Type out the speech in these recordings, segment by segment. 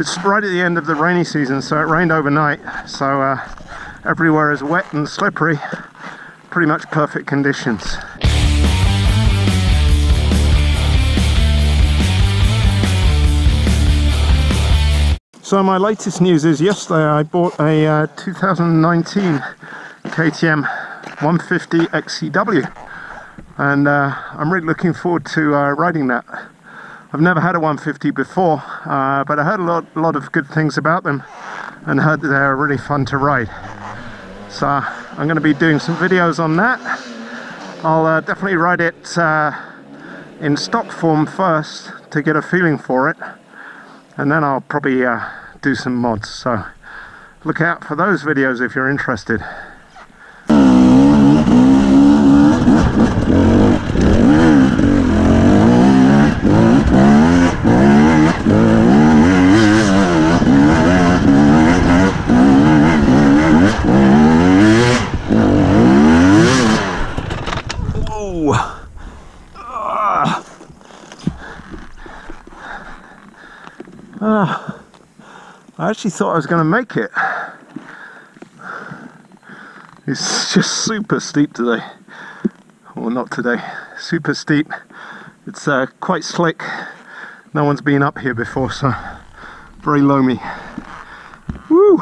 It's right at the end of the rainy season, so it rained overnight, so everywhere is wet and slippery. Pretty much perfect conditions. So my latest news is yesterday I bought a 2019 KTM 150 XCW, and I'm really looking forward to riding that. I've never had a 150 before, but I heard a lot of good things about them and heard that they're really fun to ride. So I'm going to be doing some videos on that. I'll definitely ride it in stock form first to get a feeling for it, and then I'll probably do some mods, so look out for those videos if you're interested. I actually thought I was going to make it. It's just super steep today. Well, not today. Super steep. It's quite slick. No one's been up here before, so very loamy. Woo!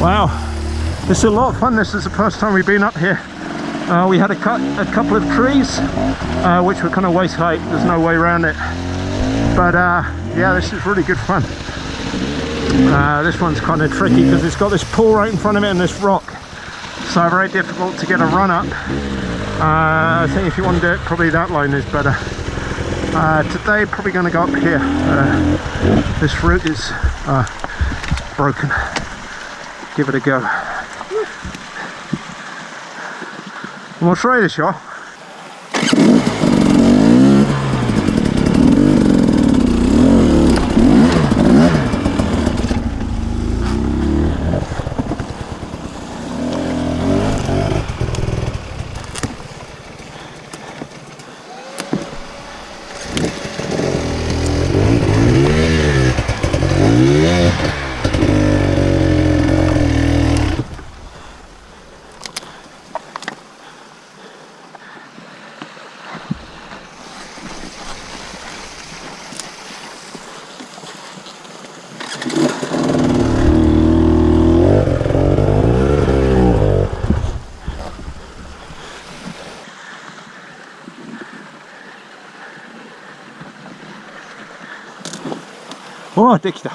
Wow, this is a lot of fun. This is the first time we've been up here. We had a couple of trees which were kind of waist height. There's no way around it, but yeah, this is really good fun. This one's kind of tricky because it's got this pool right in front of it and this rock, so very difficult to get a run up. I think if you want to do it, probably that line is better. Today probably going to go up here. This route is broken. Give it a go. we'll try this, y'all.おー、できた。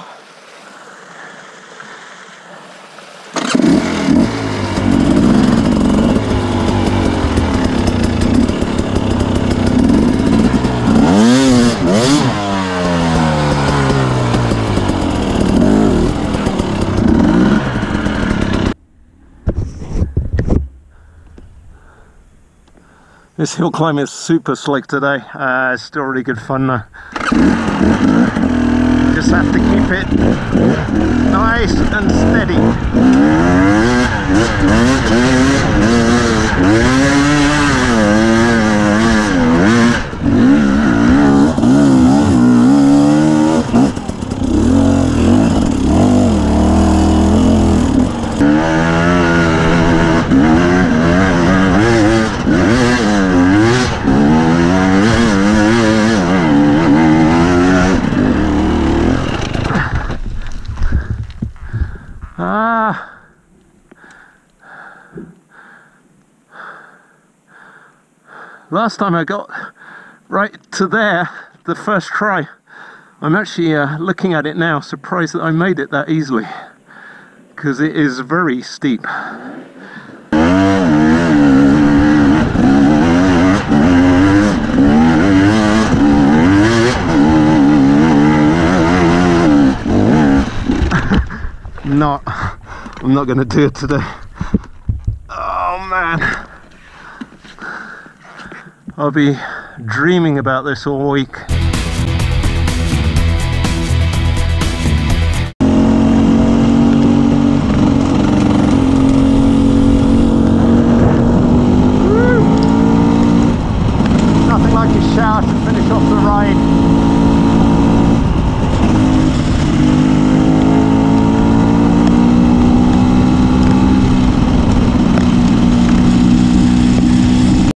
This hill climb is super slick today. It's still really good fun though. Just have to keep it nice and steady. Last time I got right to there, the first try. I'm actually looking at it now, surprised that I made it that easily, because it is very steep. I'm not going to do it today. Oh man. I'll be dreaming about this all week.